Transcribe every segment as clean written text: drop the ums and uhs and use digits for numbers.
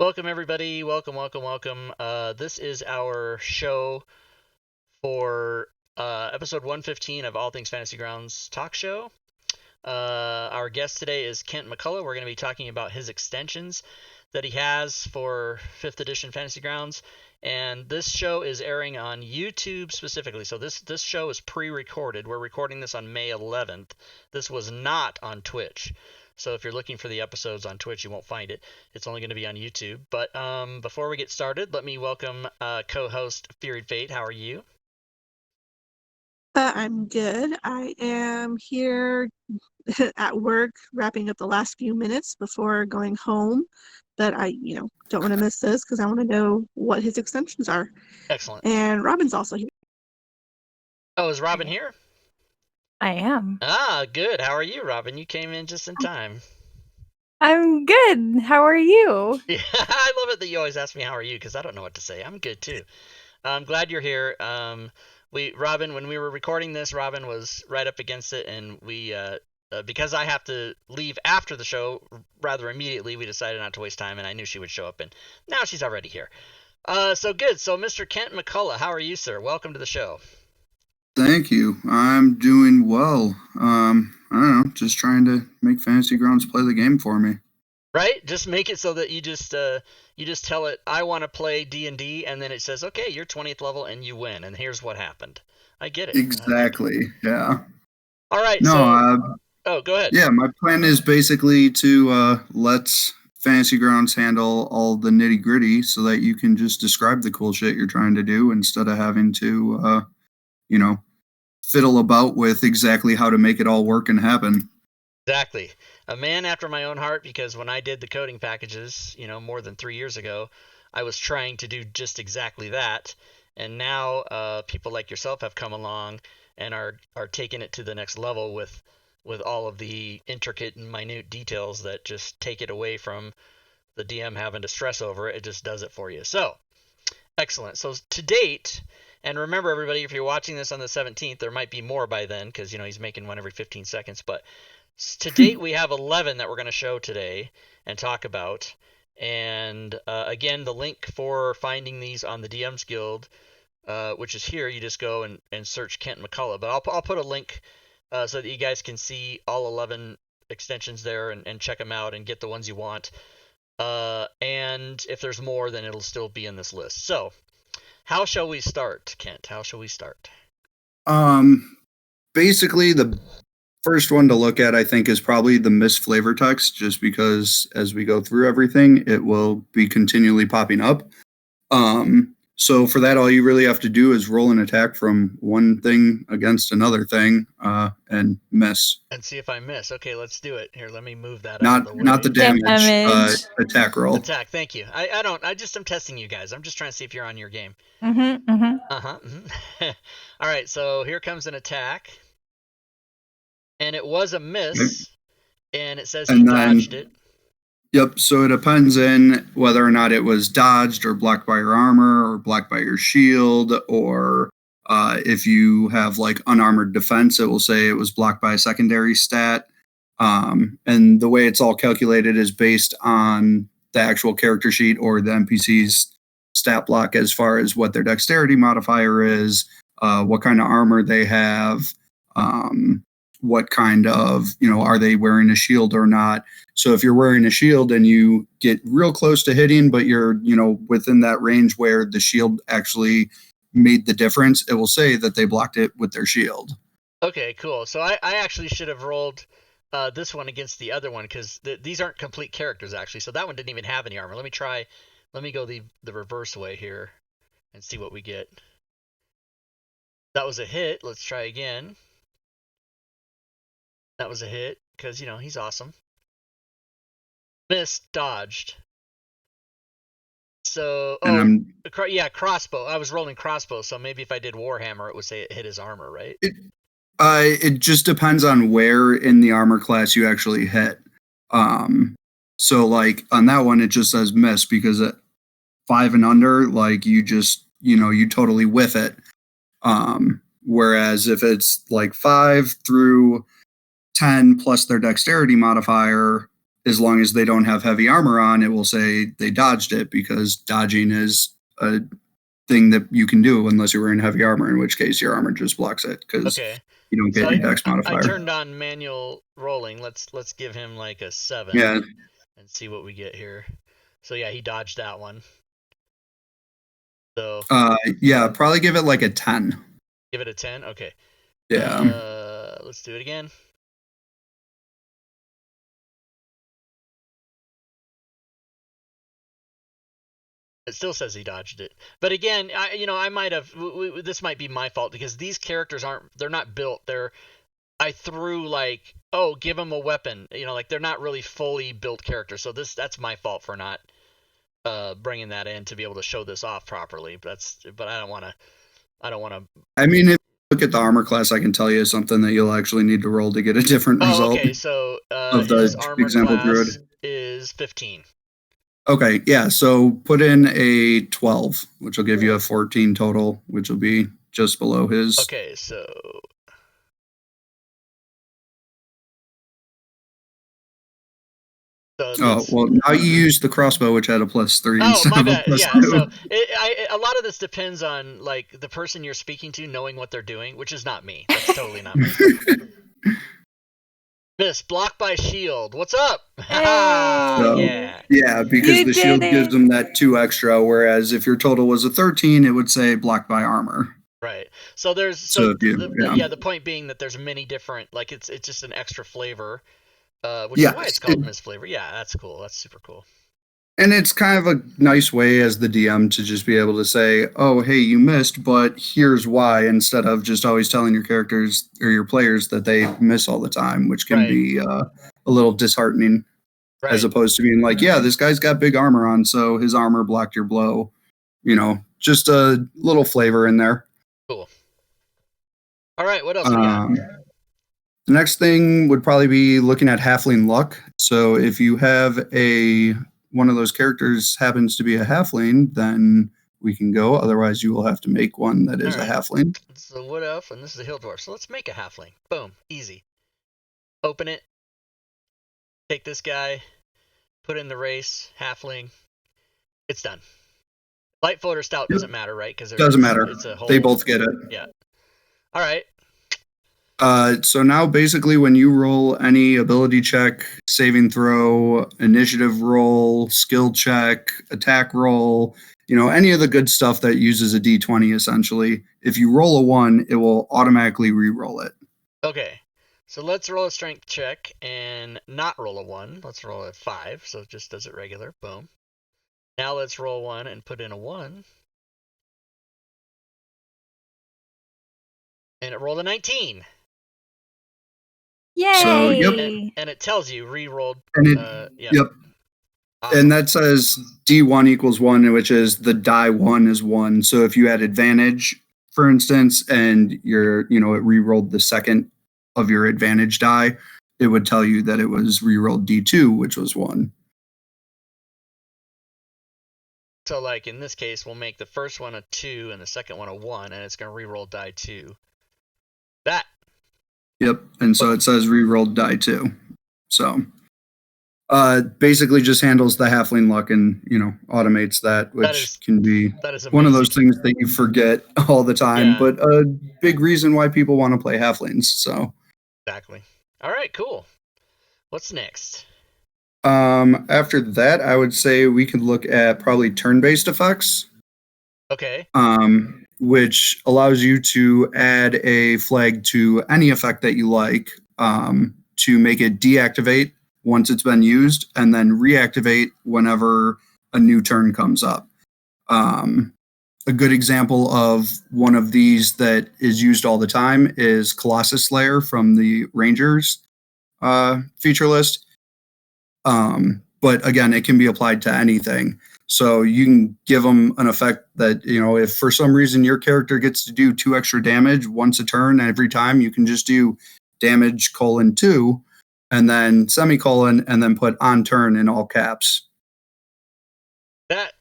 Welcome, everybody. Welcome. This is our show for episode 115 of All Things Fantasy Grounds talk show. Our guest today is Kent McCullough. We're going to be talking about his extensions that he has for 5th edition Fantasy Grounds. And this show is airing on YouTube specifically. So this show is pre-recorded. We're recording this on May 11th. This was not on Twitch. So if you're looking for the episodes on Twitch, you won't find it. It's only going to be on YouTube. But before we get started, let me welcome co-host Feared Fate. How are you? I'm good. I am here at work, wrapping up the last few minutes before going home. But I, don't want to miss this because I want to know what his extensions are. Excellent. And Robin's also here. Oh, is Robin here? I am. Ah, good. How are you, Robin? You came in just in time. I'm good. How are you? Yeah, I love it that you always ask me how are you because I don't know what to say. I'm good too. I'm glad you're here. Robin, when we were recording this, Robin was right up against it, and we because I have to leave after the show rather immediately, we decided not to waste time, and I knew she would show up, and now she's already here. So good. So Mr. Kent McCullough, how are you, sir? Welcome to the show. Thank you. I'm doing well. I don't know, just trying to make Fantasy Grounds play the game for me. Right? Just make it so that you just tell it I want to play D&D, and then it says, okay, you're 20th level and you win, and here's what happened. I get it. Exactly. Yeah. All right. No. Oh, go ahead. Yeah, my plan is basically to let Fantasy Grounds handle all the nitty gritty, so that you can just describe the cool shit you're trying to do instead of having to, fiddle about with exactly how to make it all work and happen. Exactly. A man after my own heart, because when I did the coding packages, more than 3 years ago, I was trying to do just exactly that. And now people like yourself have come along and are taking it to the next level with all of the intricate and minute details that just take it away from the DM having to stress over it. It just does it for you. So, excellent. So to date, and remember everybody, if you're watching this on the 17th, there might be more by then because, he's making one every 15 seconds. But to date, we have 11 that we're going to show today and talk about. And again, the link for finding these on the DM's Guild, which is here, you just go and search Kent McCullough. But I'll put a link so that you guys can see all 11 extensions there and check them out and get the ones you want. And if there's more, then it'll still be in this list. So, how shall we start, Kent? How shall we start? Basically, the first one to look at, I think, is probably the missed flavor text, just because as we go through everything, it will be continually popping up. So for that, all you really have to do is roll an attack from one thing against another thing, and miss. And see if I miss. Okay, let's do it. Here, let me move that Not out of the way. not the damage. Attack roll. Attack, thank you. I just am testing you guys. I'm just trying to see if you're on your game. All right, so here comes an attack. And it was a miss, and it says he dodged it. Yep, so it depends in whether or not it was dodged or blocked by your armor or blocked by your shield, or if you have like unarmored defense, it will say it was blocked by a secondary stat. And the way it's all calculated is based on the actual character sheet or the NPC's stat block as far as what their dexterity modifier is, what kind of armor they have, what kind of, are they wearing a shield or not? So if you're wearing a shield and you get real close to hitting, but you're, within that range where the shield actually made the difference, it will say that they blocked it with their shield. Okay, cool. So I actually should have rolled this one against the other one because these aren't complete characters, actually. So that one didn't even have any armor. Let me go the reverse way here and see what we get. That was a hit. Let's try again. That was a hit because, he's awesome. Missed, dodged. So, crossbow. I was rolling crossbow, so maybe if I did Warhammer, it would say it hit his armor, right? It just depends on where in the armor class you actually hit. So, like, on that one, it just says miss because at 5 and under, like, you just, you totally whiff it. Whereas if it's, like, 5 through 10 plus their dexterity modifier, as long as they don't have heavy armor on, it will say they dodged it, because dodging is a thing that you can do unless you're wearing heavy armor, in which case your armor just blocks it, because Okay. you don't get So your dex modifier. I turned on manual rolling. Let's give him like a 7. Yeah. And see what we get here. So yeah, he dodged that one. So yeah, probably give it like a 10. give it a 10. Okay. Yeah. Let's do it again. It still says he dodged it. But again, I might have. This might be my fault, because these characters they're not built. I threw like, oh, give them a weapon. Like they're not really fully built characters. So that's my fault for not bringing that in to be able to show this off properly. But I don't want to. I mean, if you look at the armor class, I can tell you something that you'll actually need to roll to get a different result. Okay, so of his the armor example class druid is 15. Okay, yeah. So put in a 12, which will give you a 14 total, which will be just below his. Okay, so Oh, well, now you use the crossbow, which had a +3 oh, instead my of a bad. Yeah, +2. so a lot of this depends on like the person you're speaking to knowing what they're doing, which is not me. That's totally not me. Miss, blocked by shield. What's up? Hey. Yeah. Yeah, because You the shield did gives it. them that 2 extra, whereas if your total was a 13, it would say blocked by armor. Right. So there's So if you- the point being that there's many different, like it's just an extra flavor, which is why it's called Miss Flavor. Yeah, that's cool. That's super cool. And it's kind of a nice way as the DM to just be able to say, oh, hey, you missed, but here's why, instead of just always telling your characters or your players that they miss all the time, which can Right. be a little disheartening, Right. as opposed to being like, yeah, this guy's got big armor on, so his armor blocked your blow. Just a little flavor in there. Cool. All right, what else we got? The next thing would probably be looking at halfling luck. So if you have one of those characters happens to be a halfling, then we can go. Otherwise, you will have to make one that is All right. a halfling. This is a wood elf, and this is a hill dwarf. So let's make a halfling. Boom, easy. Open it. Take this guy. Put in the race. Halfling. It's done. Lightfoot or stout doesn't matter, right? Because Doesn't matter. It's a whole. They both get it. Yeah. All right. So now basically when you roll any ability check, saving throw, initiative roll, skill check, attack roll, any of the good stuff that uses a d20 essentially, if you roll a 1, it will automatically re-roll it. Okay. So let's roll a strength check and not roll a 1. Let's roll a 5, so it just does it regular. Boom. Now let's roll 1 and put in a 1. And it rolled a 19. Yay! So, yep. And it tells you re-rolled. And Yep. Awesome. And that says D1 equals 1, which is the die 1 is 1. So if you had advantage, for instance, and it re-rolled the second of your advantage die, it would tell you that it was re-rolled D2, which was 1. So like in this case, we'll make the first one a 2 and the second one a 1, and it's going to re-roll die 2. That. Yep. And so it says re-rolled die 2. So basically just handles the halfling luck and, automates that, which can be one of those things that you forget all the time, but a big reason why people want to play halflings. So exactly. All right, cool. What's next? After that, I would say we could look at probably turn-based effects. Okay. Which allows you to add a flag to any effect that you like, to make it deactivate once it's been used, and then reactivate whenever a new turn comes up. A good example of one of these that is used all the time is Colossus Slayer from the Rangers feature list. But again, it can be applied to anything. So you can give them an effect that, if for some reason your character gets to do 2 extra damage once a turn, every time you can just do damage :2 and then semicolon and then put on turn in all caps. That.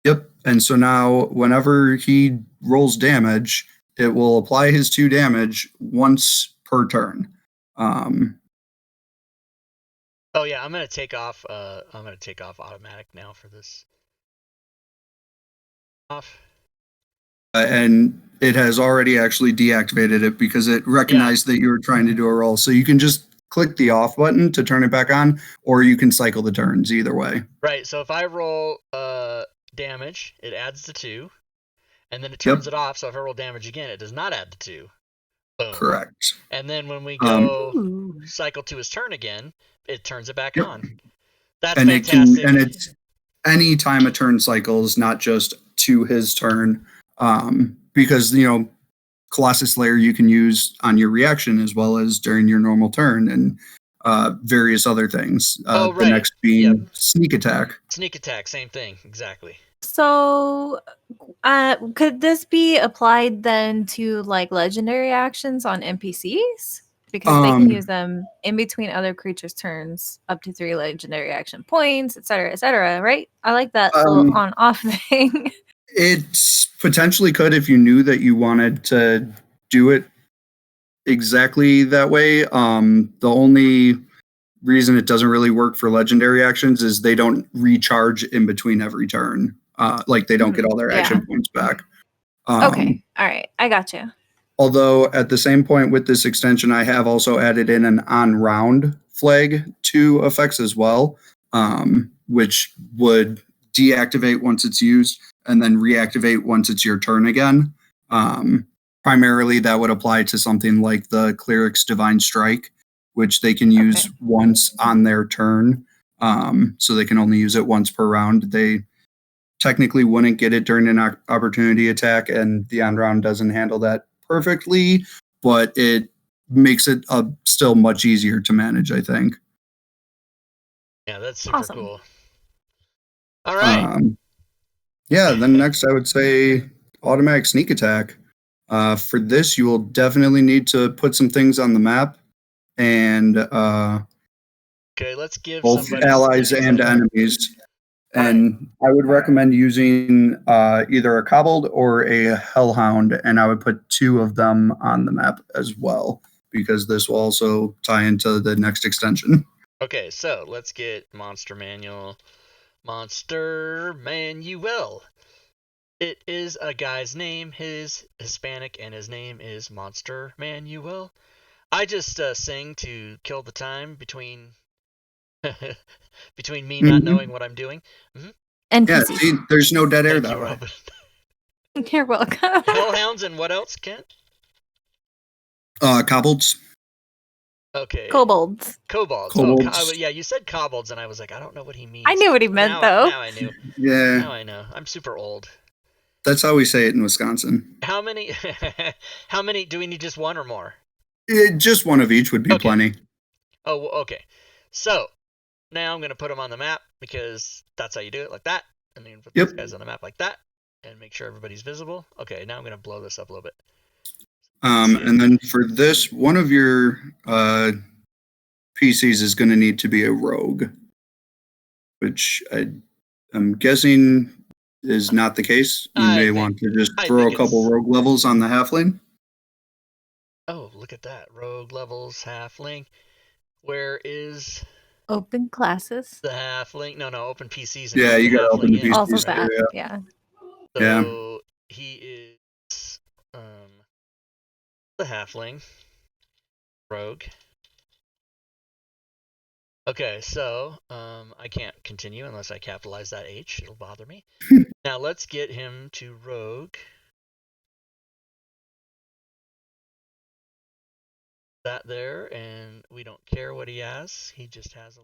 Yep. And so now whenever he rolls damage, it will apply his 2 damage once per turn. Oh yeah, I'm gonna take off automatic now for this. Off. And it has already actually deactivated it because it recognized that you were trying to do a roll. So you can just click the off button to turn it back on, or you can cycle the turns either way. Right. So if I roll damage, it adds the 2, and then it turns it off. So if I roll damage again, it does not add the 2. Boom. Correct. And then when we go Ooh. cycle to his turn again, it turns it back Yep. on. That's And fantastic. it's any time a turn cycles, not just to his turn. Because Colossus Slayer you can use on your reaction as well as during your normal turn, and various other things. Oh, right. The next being Yep. sneak attack. Sneak attack, same thing, exactly. So, could this be applied then to like legendary actions on NPCs? Because they can use them in between other creatures' turns, up to 3 legendary action points, etc., right? I like that little on-off thing. It potentially could if you knew that you wanted to do it exactly that way. The only reason it doesn't really work for legendary actions is they don't recharge in between every turn. Like they don't get all their action points back. Okay, all right, I got you. Although at the same point with this extension, I have also added in an on-round flag to effects as well, which would deactivate once it's used and then reactivate once it's your turn again. Primarily, that would apply to something like the Cleric's Divine Strike, which they can use once on their turn. So they can only use it once per round. They technically wouldn't get it during an opportunity attack, and the on-round doesn't handle that perfectly, but it makes it still much easier to manage, I think. Yeah, that's super Awesome. cool. All right. Then next I would say automatic sneak attack. For this, you will definitely need to put some things on the map, and Okay, let's give both somebody allies and enemies. And I would recommend using either a kobold or a hellhound, and I would put 2 of them on the map as well, because this will also tie into the next extension. Okay, so let's get Monster Manual. Monster Manual. It is a guy's name. He's Hispanic, and his name is Monster Manuel. I just sing to kill the time between me not knowing what I'm doing. NPCs. Yeah, see, there's no dead air that way. Robin. You're welcome. Hellhounds and what else, Kent? Kobolds. Okay. Kobolds. Kobolds. Kobolds. Yeah, you said kobolds, and I was like, I don't know what he means. I knew what he meant, though. Now I knew. Yeah. Now I know. I'm super old. That's how we say it in Wisconsin. How many do we need, just one or more? Just one of each would be plenty. Oh, okay. So, now I'm going to put them on the map because that's how you do it, like that. And then put these guys on the map like that and make sure everybody's visible. Okay, now I'm going to blow this up a little bit. And then for this, one of your PCs is going to need to be a rogue, which I'm guessing is not the case. You may want to just throw a couple rogue levels on the halfling. Oh, look at that. Rogue levels, halfling. Where is open classes? The halfling. No, open PCs. Yeah, you got to open the PCs. Also that, yeah. So he is the halfling. Rogue. Okay, so I can't continue unless I capitalize that H. It'll bother me. Now let's get him to rogue. That there, and we don't care what he has. He just has a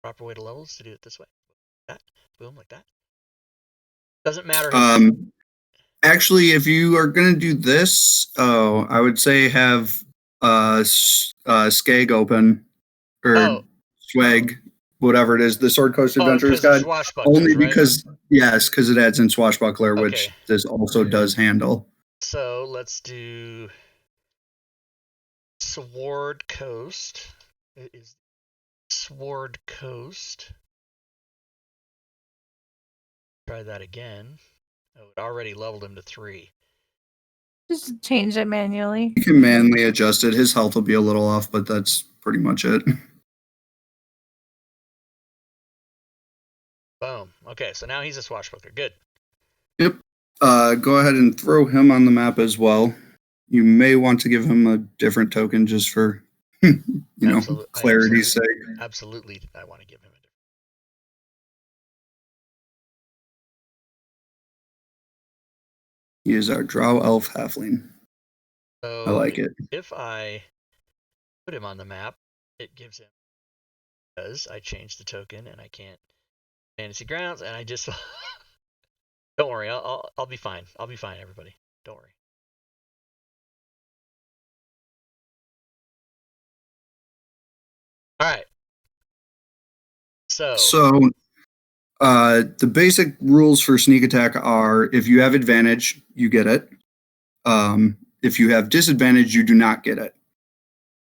proper way to levels to do it this way. Like that, boom, like that. Doesn't matter. Actually, if you are gonna do this, I would say have Skag open or Swag, whatever it is, the Sword Coast Adventurers Guide. Only because because it adds in Swashbuckler, which this also does handle. So let's do Sword Coast. It is Sword Coast. Try that again. Oh, it already leveled him to 3. Just change it manually. You can manually adjust it. His health will be a little off, but that's pretty much it. Okay, so now he's a swashbuckler. Good. Yep. Go ahead and throw him on the map as well. You may want to give him a different token just for, clarity's sake. Absolutely, I want to give him a different. He is our drow elf halfling. So I like it. If I put him on the map, it gives him, because I changed the token and I can't fantasy grounds, and I just don't worry, I'll be fine. I'll be fine, everybody. Don't worry. All right. So the basic rules for sneak attack are: if you have advantage, you get it. If you have disadvantage, you do not get it.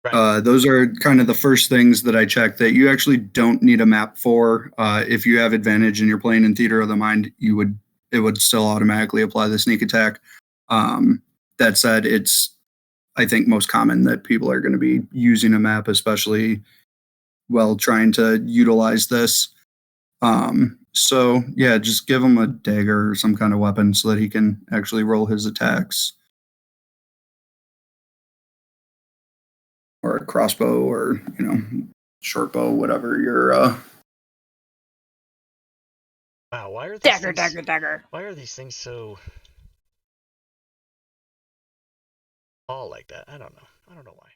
right. Those are kind of the first things that I check that you actually don't need a map for. If you have advantage and you're playing in Theater of the Mind, it would still automatically apply the sneak attack. That said, it's, I think, most common that people are going to be using a map, especially while trying to utilize this. So yeah, just give him a dagger or some kind of weapon so that he can actually roll his attacks. Or a crossbow, or short bow, whatever your Wow, why are these Dagger. Why are these things so tall like that? I don't know why.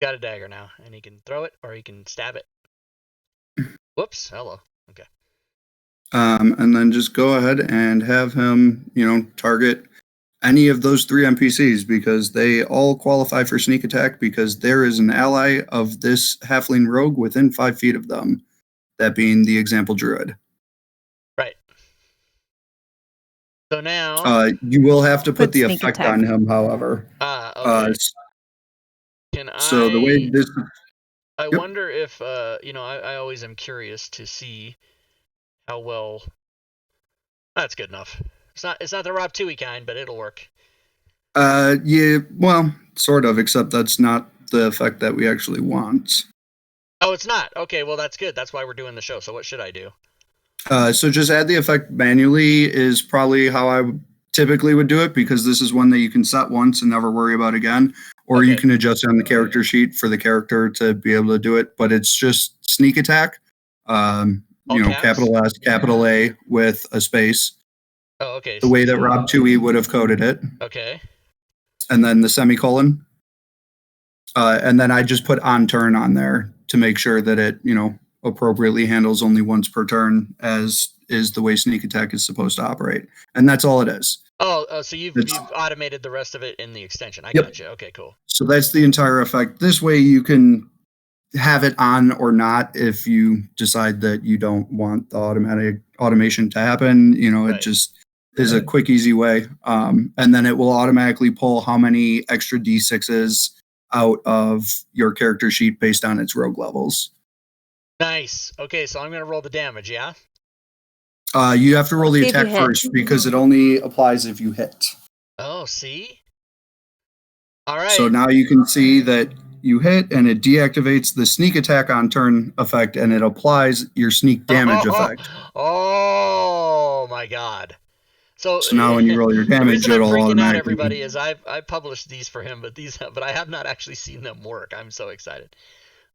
Got a dagger now, and he can throw it or he can stab it. Whoops! Hello. Okay. And then just go ahead and have him, target any of those 3 NPCs, because they all qualify for sneak attack because there is an ally of this halfling rogue within 5 feet of them, that being the example druid. Right. So now you will have to put the sneak effect attack. on him, however. Okay. Can So the way this, I Yep. wonder if I always am curious to see how well. That's good enough. It's not the Rob Tui kind, but it'll work. yeah, well, sort of, except that's not the effect that we actually want. Oh, it's not. Okay, well that's good. That's why we're doing the show. So what should I do? So just add the effect manually is probably how I typically would do it, because this is one that you can set once and never worry about again. Or you Okay. can adjust on the character sheet for the character to be able to do it. But it's just sneak attack, All caps? capital S, capital A with a space, Oh, okay. the way that Rob Tui would have coded it, Okay. and then the semicolon. And then I just put on turn on there to make sure that it, appropriately handles only once per turn, as is the way sneak attack is supposed to operate. And that's all it is. Oh, so you've automated the rest of it in the extension. I Yep. gotcha. Okay, cool. So that's the entire effect. This way you can have it on or not if you decide that you don't want the automation to happen. It Right. just is a quick, easy way. And then it will automatically pull how many extra D6s out of your character sheet based on its rogue levels. Nice. Okay, so I'm going to roll the damage, yeah? You have to roll the See if you attack hit. first, because it only applies if you hit. Oh, see? All right. So now you can see that you hit, and it deactivates the sneak attack on turn effect, and it applies your sneak damage effect. Oh my god. So now when you roll your the damage, reason I'm it'll freaking out, automatically. everybody, is I published these for him, but I have not actually seen them work. I'm so excited.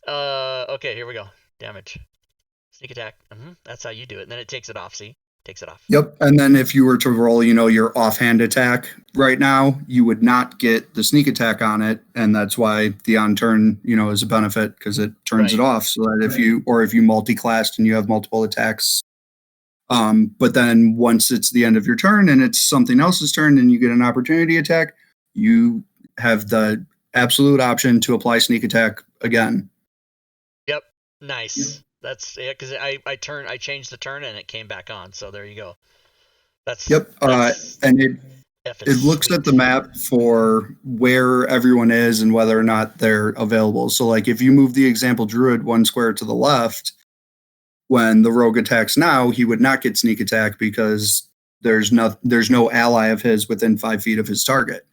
Okay, here we go. Damage. Sneak attack. That's how you do it. And then it takes it off, see? Takes it off. Yep. And then if you were to roll, your offhand attack right now, you would not get the sneak attack on it. And that's why the on turn, is a benefit, because it turns it off, so that if you multi-classed and you have multiple attacks. But then once it's the end of your turn and it's something else's turn and you get an opportunity attack, you have the absolute option to apply sneak attack again. Yep. Nice. That's because I changed the turn and it came back on. So there you go. And it looks at the map for where everyone is and whether or not they're available. So like if you move the example druid 1 square to the left, when the rogue attacks now, he would not get sneak attack because there's no ally of his within 5 feet of his target.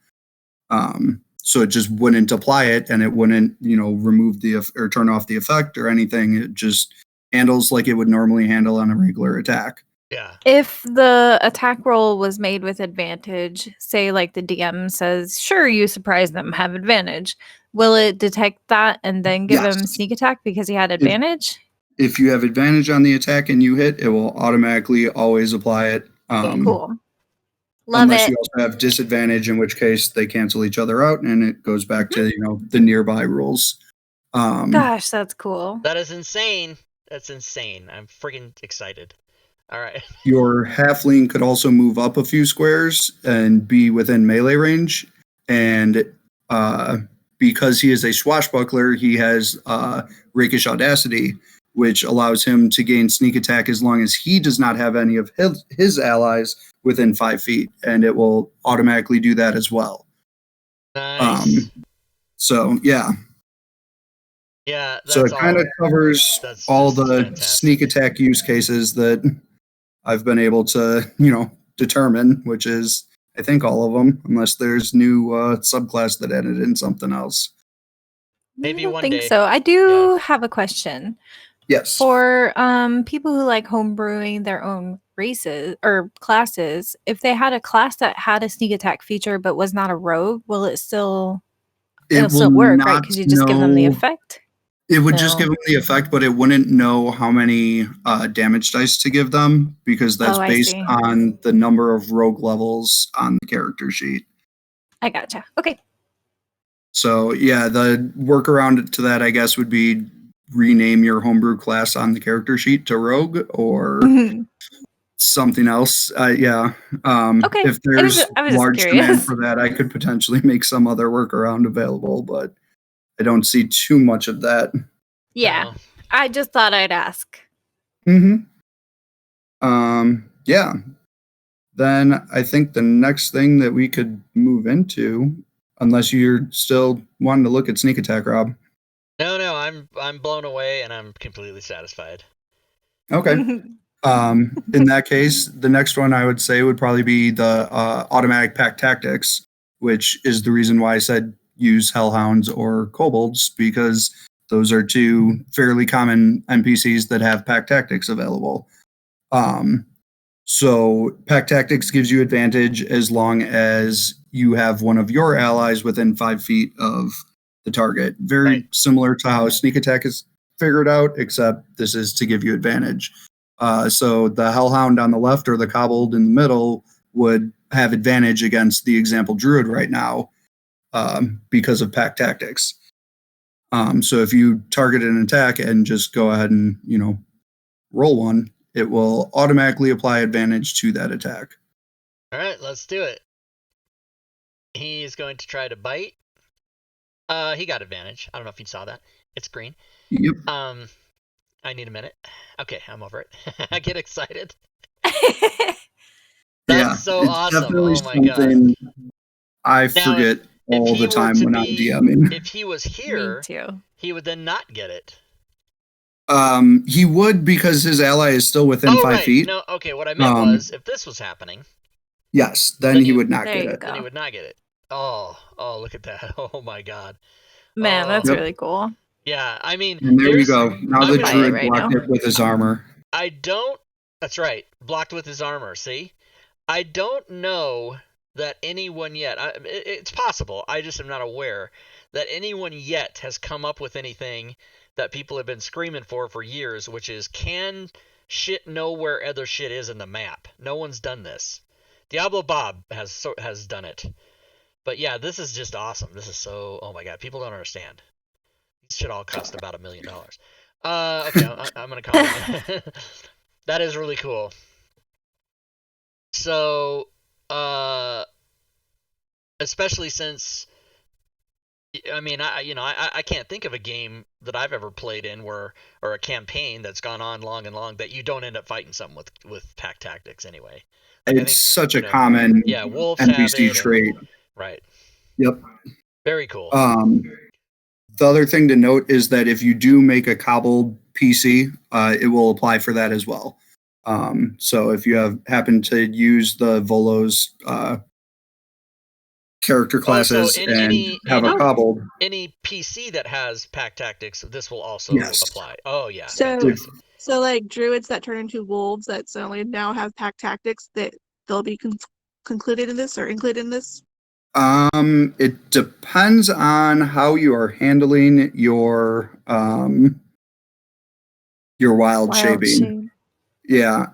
So it just wouldn't apply it, and it wouldn't, remove or turn off the effect or anything. It just handles like it would normally handle on a regular attack. Yeah. If the attack roll was made with advantage, say like the DM says, sure, you surprise them, have advantage. Will it detect that and then give him Yes. sneak attack because he had advantage? If you have advantage on the attack and you hit, it will automatically always apply it. Cool. Love Unless it. you also have disadvantage, in which case they cancel each other out, and it goes back to the nearby rules. Gosh, that's cool. That is insane. That's insane. I'm freaking excited. All right. Your halfling could also move up a few squares and be within melee range, and because he is a swashbuckler, he has rakish audacity, which allows him to gain sneak attack as long as he does not have any of his allies within 5 feet, and it will automatically do that as well. Nice. So yeah. Yeah. So it kind of covers all the fantastic. sneak attack use cases that I've been able to, determine, which is, I think, all of them, unless there's new subclass that added in something else. Maybe I don't one think day. so. I do have a question. Yes. For people who like homebrewing their own races or classes, if they had a class that had a sneak attack feature but was not a rogue, will it still it'll still work, right? Because you just give them the effect. It would just give them the effect, but it wouldn't know how many damage dice to give them because that's based on the number of rogue levels on the character sheet. I gotcha. Okay. So yeah, the workaround to that, I guess, would be rename your homebrew class on the character sheet to rogue or something else. Yeah. Okay. If there's I was large curious. demand for that, I could potentially make some other workaround available, but I don't see too much of that. Yeah. No. I just thought I'd ask. Yeah. Then I think the next thing that we could move into, unless you're still wanting to look at sneak attack, Rob. No, I'm blown away and I'm completely satisfied. Okay. In that case, the next one I would say would probably be the automatic pack tactics, which is the reason why I said use hellhounds or kobolds, because those are two fairly common NPCs that have pack tactics available. So pack tactics gives you advantage as long as you have one of your allies within 5 feet of the target. Very similar to how sneak attack is figured out, except this is to give you advantage. So the hellhound on the left or the kobold in the middle would have advantage against the example druid right now because of pack tactics. So if you target an attack and just go ahead and roll one, it will automatically apply advantage to that attack. All right, let's do it. He's going to try to bite. He got advantage. I don't know if you saw that. It's green. Yep. I need a minute. Okay, I'm over it. I get excited. Yeah, so it's awesome. definitely Oh my god. I forget all the time when I'm DMing. If he was here, he would then not get it. He would, because his ally is still within 5 feet. No, okay, what I meant was if this was happening. Yes, then he would not get it. Then he would not get it. Oh, look at that. Oh my god. Man, that's really cool. Yeah, I mean, and there you go. Now the druid blocked it with his armor. That's right. Blocked with his armor, see? I don't know that anyone yet, it's possible, I just am not aware, that anyone yet has come up with anything that people have been screaming for years, which is, can shit know where other shit is in the map? No one's done this. Diablo Bob has done it. But yeah, this is just awesome. This is so, oh my god, people don't understand. These should all cost about $1 million. Okay, I'm gonna call it. That is really cool. So, especially since, I mean, I can't think of a game that I've ever played in or a campaign that's gone on long and long that you don't end up fighting something with pack tactics anyway. Like, it's such a common NPC trait. Right. Yep. Very cool. The other thing to note is that if you do make a kobold PC, it will apply for that as well. So if you happen to use the Volo's character classes and have a kobold, any PC that has pack tactics, this will also apply. Oh yeah. So So like druids that turn into wolves that suddenly now have pack tactics that they'll be concluded in this or included in this. It depends on how you are handling your wild Wild shaping. shape. Yeah,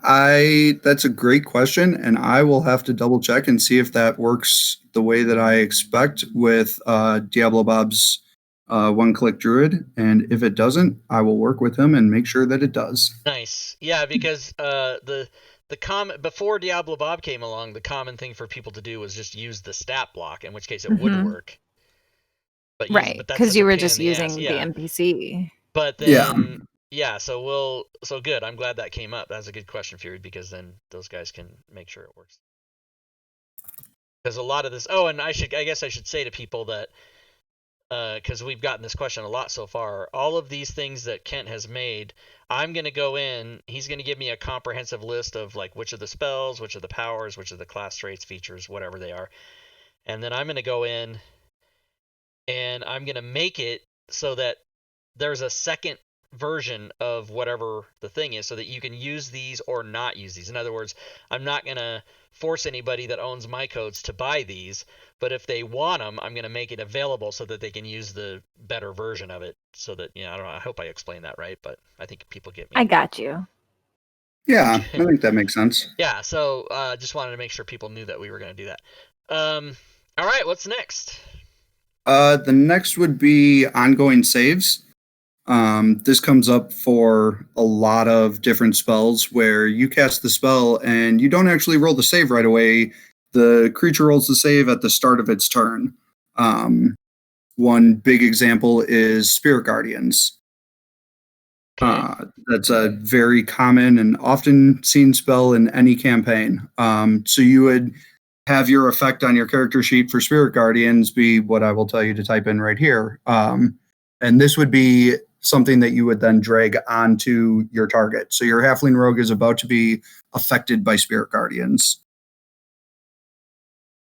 that's a great question, and I will have to double check and see if that works the way that I expect with Diablo Bob's one-click druid. And if it doesn't, I will work with him and make sure that it does. Nice. Yeah, because the common before Diablo Bob came along, the common thing for people to do was just use the stat block, in which case it would work. But Right, that's because such you a were pain just in the ass. using the Yeah. NPC. But Yeah. then so good. I'm glad that came up. That's a good question, Fury, because then those guys can make sure it works. Because a lot of this. Oh, and I guess I should say to people that because we've gotten this question a lot so far. All of these things that Kent has made, I'm going to go in. He's going to give me a comprehensive list of like which of the spells, which of the powers, which of the class traits, features, whatever they are, and then I'm going to go in and I'm going to make it so that there's a second version of whatever the thing is so that you can use these or not use these. In other words, I'm not going to force anybody that owns my codes to buy these, but if they want them, I'm going to make it available so that they can use the better version of it so that, I don't know, I hope I explained that right, but I think people get me. I got you. Yeah, I think that makes sense. Yeah, so just wanted to make sure people knew that we were going to do that. All right, what's next? The next would be ongoing saves. This comes up for a lot of different spells where you cast the spell and you don't actually roll the save right away. The creature rolls the save at the start of its turn. One big example is Spirit Guardians. Okay. That's a very common and often seen spell in any campaign. So you would have your effect on your character sheet for Spirit Guardians be what I will tell you to type in right here. And this would be something that you would then drag onto your target. So your Halfling Rogue is about to be affected by Spirit Guardians.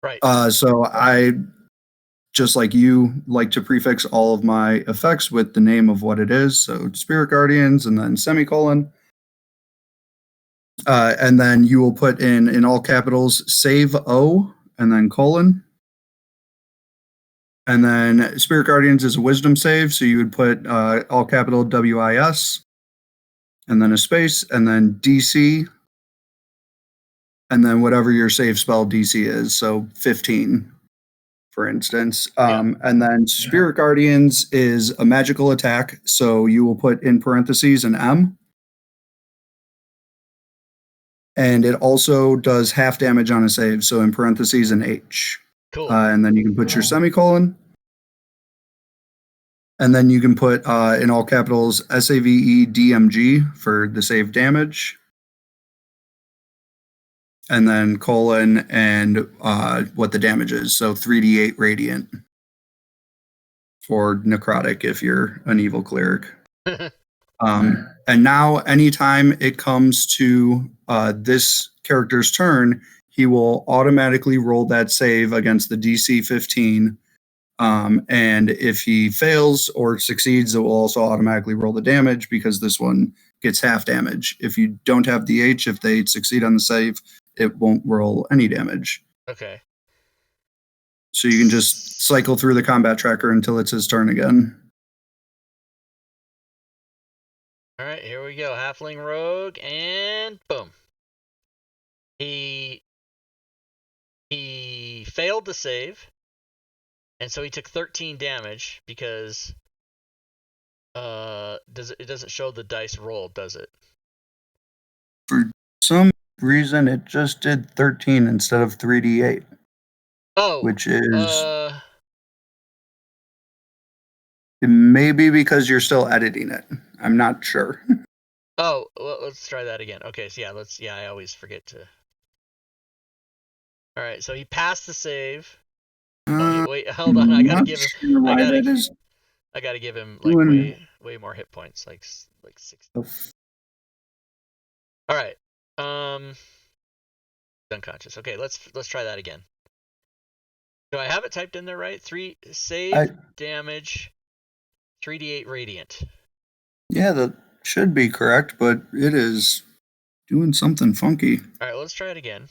Right. So I, just like you, like to prefix all of my effects with the name of what it is. So Spirit Guardians and then semicolon. And then you will put in all capitals, save O, and then colon. And then Spirit Guardians is a wisdom save, so you would put all capital WIS, and then a space, and then DC, and then whatever your save spell DC is, so 15, for instance. And then Spirit Guardians is a magical attack, so you will put in parentheses an M. And it also does half damage on a save, so in parentheses an H. Cool. And then you can put your semicolon. And then you can put in all capitals SAVEDMG for the save damage. And then colon and what the damage is. So 3d8 radiant. Or necrotic if you're an evil cleric. And now anytime it comes to this character's turn, he will automatically roll that save against the DC 15. And if he fails or succeeds, it will also automatically roll the damage because this one gets half damage. If you don't have the H, if they succeed on the save, it won't roll any damage. Okay. So you can just cycle through the combat tracker until it's his turn again. All right, here we go. Halfling Rogue, and boom. He failed the save, and so he took 13 damage because it doesn't show the dice rolled, does it? For some reason, it just did 13 instead of 3d8. Oh, which is maybe because you're still editing it. I'm not sure. Oh, well, let's try that again. Okay, so I always forget to. All right, so he passed the save. Wait, hold on. I gotta give him. Sure I gotta give him like way more hit points, like 60. All right. Unconscious. Okay, let's try that again. Do I have it typed in there right? 3 save damage, 3d8 radiant. Yeah, should be correct, but it is doing something funky. All right, let's try it again.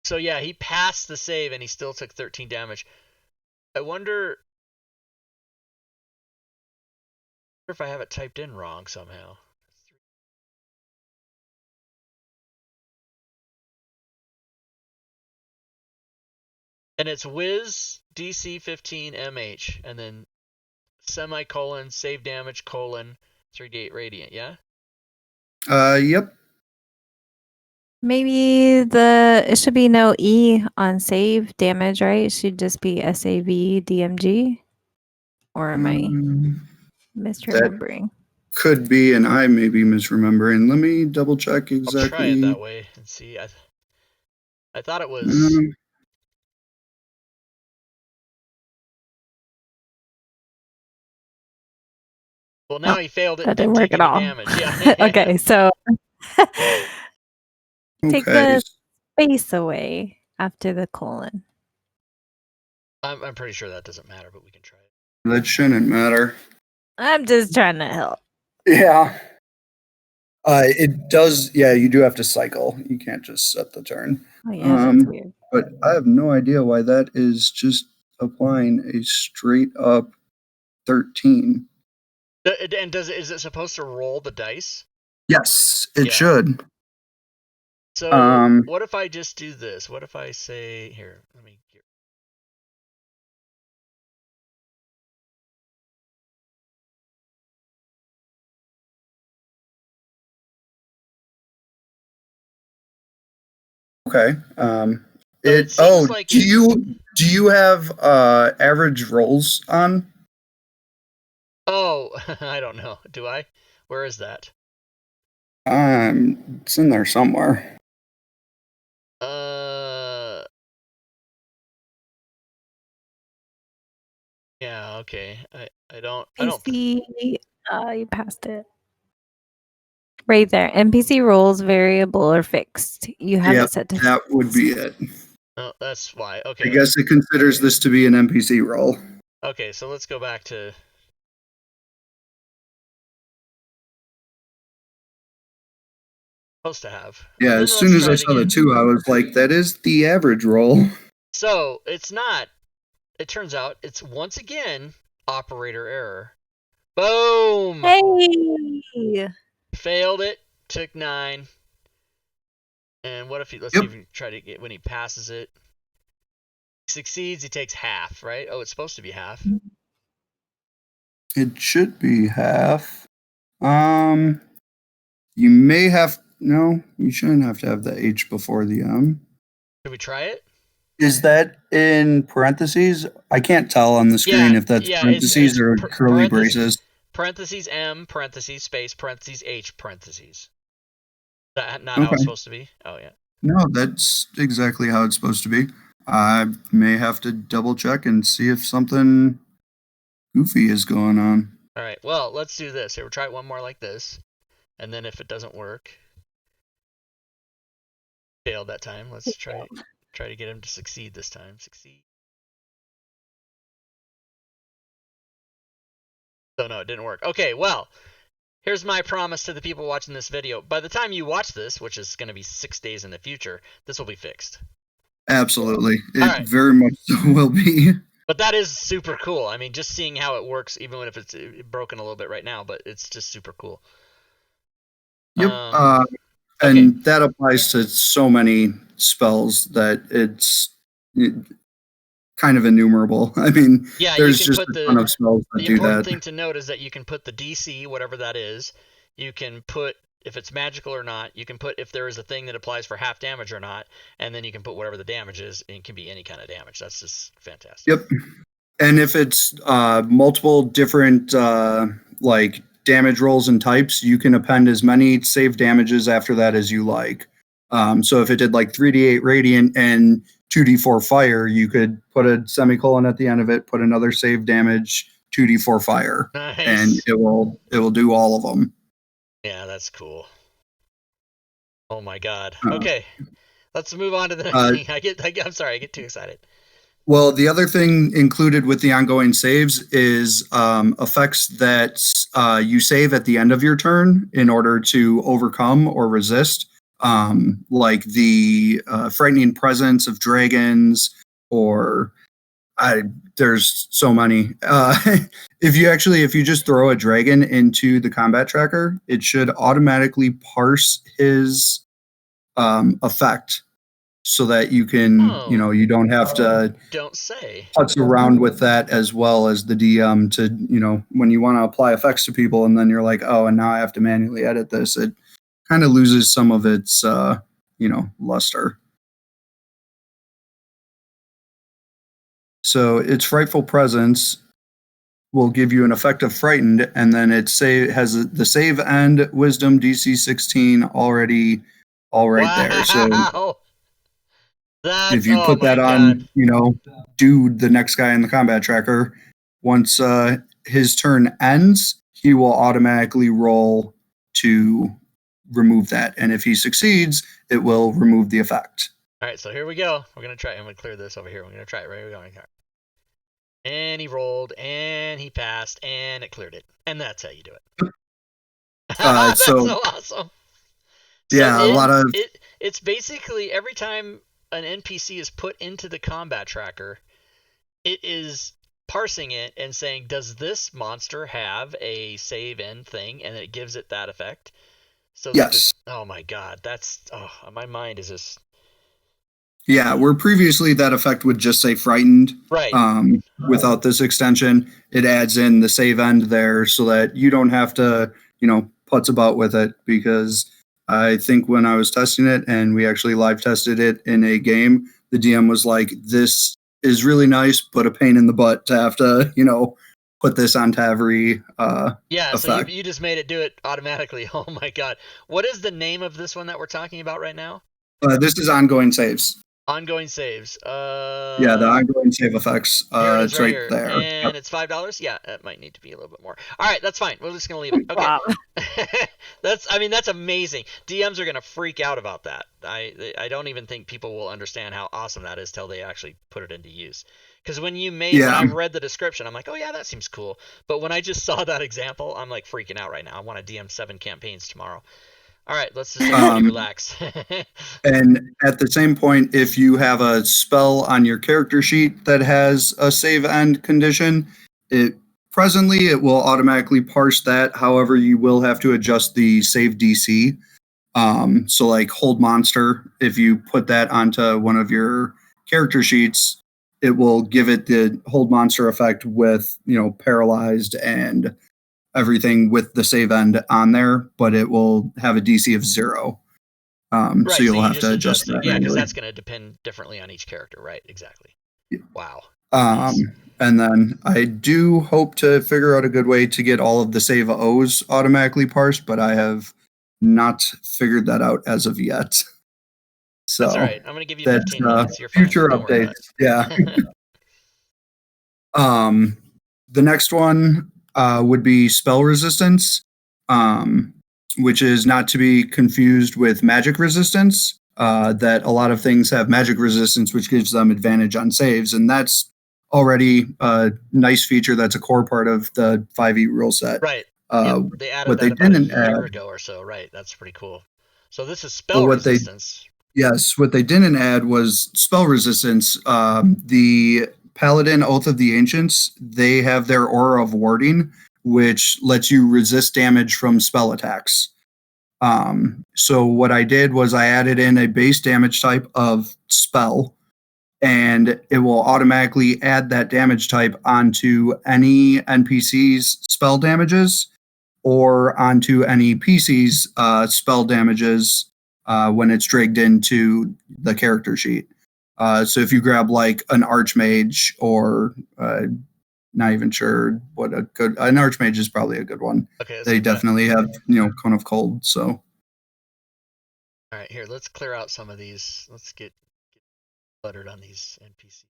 So yeah, he passed the save and he still took 13 damage. I wonder if I have it typed in wrong somehow. And it's Wiz DC 15 MH and then semicolon save damage colon 3d8 radiant, yeah? Yep. Maybe it should be no E on save damage, right? It should just be SAV DMG. Or am I misremembering? Could be, and I may be misremembering. Let me double check exactly. I'll try it that way and see. I thought it was. Well, now he failed it. That didn't work at all. Damage. Yeah. Okay, so take Okay. the space away after the colon. I'm pretty sure that doesn't matter, but we can try it. That shouldn't matter. I'm just trying to help. Yeah. It does. Yeah, you do have to cycle. You can't just set the turn. Oh yeah, that's weird. But I have no idea why that is just applying a straight up 13. And is it supposed to roll the dice? Yes, it should. So what if I just do this? What if I say here? Let me. Okay. Like do you have average rolls on? Oh, I don't know. Do I? Where is that? It's in there somewhere. Yeah, okay. I don't NPC, you passed it. Right there. NPC rolls variable or fixed. You have it set to that would be it. Oh, that's why. Okay. I guess it considers this to be an NPC roll. Okay, so let's go back to supposed to have. Yeah, as soon as I saw the 2, I was like, that is the average roll. So it's not. It turns out it's once again operator error. Boom! Hey! Failed it. Took 9. And what if he? Let's see if he try to get when he passes it. Succeeds, he takes half, right? Oh, it's supposed to be half. It should be half. You may have no. You shouldn't have to have the H before the M. Should we try it? Is that in parentheses? I can't tell on the screen if that's parentheses or curly braces. Parentheses M, parentheses space, parentheses H, parentheses. Is that not how it's supposed to be? Oh, yeah. No, that's exactly how it's supposed to be. I may have to double check and see if something goofy is going on. All right, well, let's do this. Here, we'll try it one more like this. And then if it doesn't work, failed that time. Let's try to get him to succeed this time. Succeed. So no, it didn't work. Okay, well, here's my promise to the people watching this video. By the time you watch this, which is going to be 6 days in the future, this will be fixed. Absolutely. It very much so will be. But that is super cool. I mean, just seeing how it works, even if it's broken a little bit right now, but it's just super cool. Yep. And that applies to so many spells that it's kind of innumerable. I mean, there's just a ton of spells that do that. The important thing to note is that you can put the DC, whatever that is. You can put if it's magical or not. You can put if there is a thing that applies for half damage or not. And then you can put whatever the damage is. And it can be any kind of damage. That's just fantastic. Yep. And if it's multiple different like damage rolls and types, you can append as many save damages after that as you like. So if it did like 3d8 radiant and 2d4 fire, you could put a semicolon at the end of it, put another save damage, 2d4 fire, and it will do all of them. Yeah, that's cool. Oh my god. Okay, let's move on to the next thing. I'm sorry, I get too excited. Well, the other thing included with the ongoing saves is effects that you save at the end of your turn in order to overcome or resist, like the frightening presence of dragons, or there's so many. If you just throw a dragon into the combat tracker, it should automatically parse his effect so that you can, Oh. you don't have to Don't say. putz around with that as well as the DM to, when you want to apply effects to people and then you're like, oh, and now I have to manually edit this. It kind of loses some of its, luster. So its frightful presence will give you an effect of frightened, and then it has the save end wisdom DC 16 already all right there. So Wow. if you Oh put my that god. on, dude, the next guy in the combat tracker, once his turn ends, he will automatically roll to remove that. And if he succeeds, it will remove the effect. All right, so here we go. We're gonna try. I'm gonna clear this over here. We're gonna try it. Right, we're going. And he rolled, and he passed, and it cleared it. And that's how you do it. That's so awesome. Yeah, So a lot of it's basically every time an NPC is put into the combat tracker, it is parsing it and saying, does this monster have a save end thing? And it gives it that effect. So yes. Oh my god, my mind is just. Yeah, where previously that effect would just say frightened. Right. Without this extension, it adds in the save end there so that you don't have to, putz about with it, because I think when I was testing it and we actually live tested it in a game, the DM was like, this is really nice, but a pain in the butt to have to, put this onto every yeah, effect. So you just made it do it automatically. Oh my god. What is the name of this one that we're talking about right now? This is ongoing saves. Ongoing saves. Yeah, the ongoing save effects. Here it is, it's right here. there. And it's $5. Yeah, it might need to be a little bit more. All right, that's fine. We're just gonna leave it. Okay. Wow. That's amazing. DMs are gonna freak out about that. I don't even think people will understand how awesome that is till they actually put it into use. Because when I read the description, I'm like, oh yeah, that seems cool. But when I just saw that example, I'm like freaking out right now. I want to DM 7 campaigns tomorrow. All right, let's just everybody relax. And at the same point, if you have a spell on your character sheet that has a save end condition, it will automatically parse that. However, you will have to adjust the save DC. So like hold monster, if you put that onto one of your character sheets, it will give it the hold monster effect with, paralyzed and everything with the save end on there, but it will have a DC of 0. Right, so you'll you have just to adjust that. Yeah, because that's going to depend differently on each character, right? Exactly. Yeah. Wow. And then I do hope to figure out a good way to get all of the save O's automatically parsed, but I have not figured that out as of yet. So that's all right. I'm going to give you 15 minutes. You're fine. Future updates. Yeah. The next one would be spell resistance, which is not to be confused with magic resistance. That a lot of things have magic resistance, which gives them advantage on saves, and that's already a nice feature. That's a core part of the 5e rule set. Right. They added what that they about didn't a year add, ago or so. Right. That's pretty cool. So this is spell resistance. Yes, what they didn't add was spell resistance. The Paladin Oath of the Ancients, they have their Aura of Warding, which lets you resist damage from spell attacks. So what I did was I added in a base damage type of spell, and it will automatically add that damage type onto any NPC's spell damages or onto any PC's spell damages when it's dragged into the character sheet. So if you grab like an Archmage or not even sure what an Archmage is probably a good one. Okay, they definitely have, Cone of Cold. So. All right, here, let's clear out some of these. Let's get cluttered on these NPCs.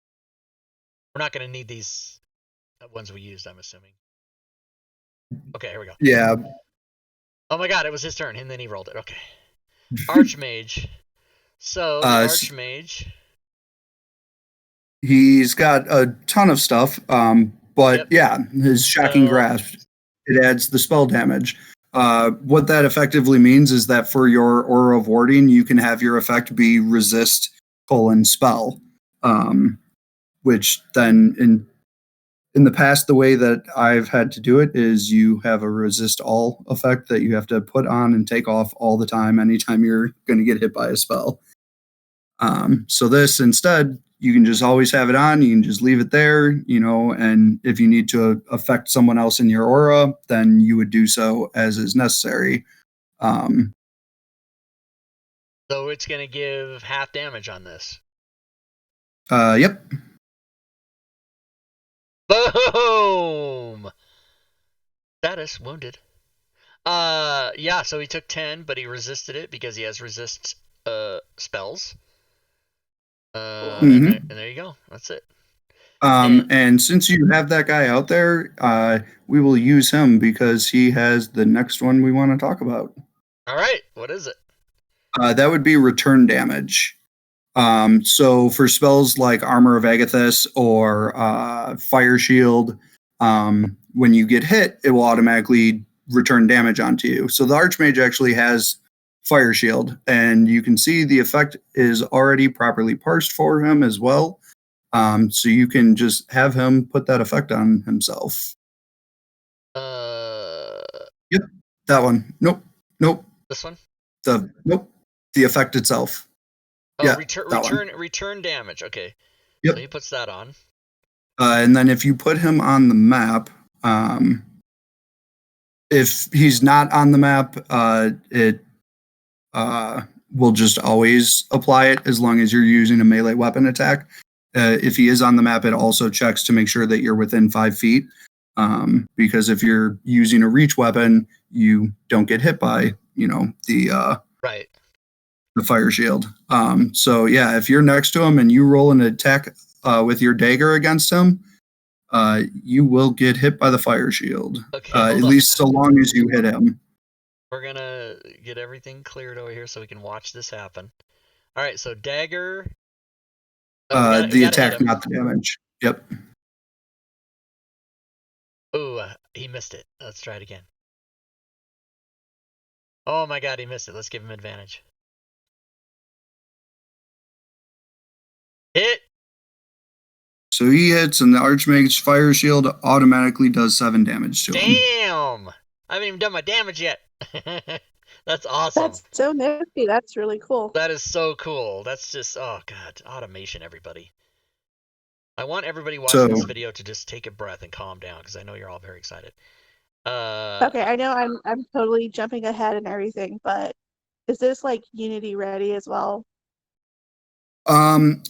We're not going to need these ones we used, I'm assuming. Okay, here we go. Yeah. Oh my god, it was his turn, and then he rolled it. Okay. Archmage. So, the Archmage He's got a ton of stuff, but yeah, his shocking grasp, it adds the spell damage. What that effectively means is that for your aura of warding, you can have your effect be resist :spell, which then in the past, the way that I've had to do it is you have a resist all effect that you have to put on and take off all the time anytime you're going to get hit by a spell. So this instead, you can just always have it on. You can just leave it there, and if you need to affect someone else in your aura, then you would do so as is necessary. So it's going to give half damage on this. Yep. Boom! Status wounded. Yeah, so he took 10, but he resisted it because he has resist spells. And there you go. That's it. And since you have that guy out there, we will use him because he has the next one we want to talk about. All right. What is it? That would be return damage. So for spells like Armor of Agathis or Fire Shield, when you get hit, it will automatically return damage onto you. So the Archmage actually has Fire Shield, and you can see the effect is already properly parsed for him as well. So you can just have him put that effect on himself. Yep, that one. Nope. This one? Nope. The effect itself. Oh, yeah, return damage. Okay. Yep. So he puts that on. And then if you put him on the map, if he's not on the map, it will just always apply it as long as you're using a melee weapon attack. If he is on the map, it also checks to make sure that you're within 5 feet. Because if you're using a reach weapon, you don't get hit by, the fire shield. So yeah, if you're next to him and you roll an attack with your dagger against him, you will get hit by the fire shield. Okay, at least so long as you hit him. We're gonna get everything cleared over here so we can watch this happen. All right, so dagger. The attack, not the damage. Yep. Ooh, he missed it. Let's try it again. Oh my god, he missed it. Let's give him advantage. Hit! So he hits, and the Archmage's Fire Shield automatically does 7 damage to him. Damn! I haven't even done my damage yet. That's awesome. That's so nifty. That's really cool. That is so cool. That's just, oh god, automation, everybody. I want everybody watching this video to just take a breath and calm down, because I know you're all very excited. Okay, I know I'm totally jumping ahead and everything, but is this like Unity ready as well?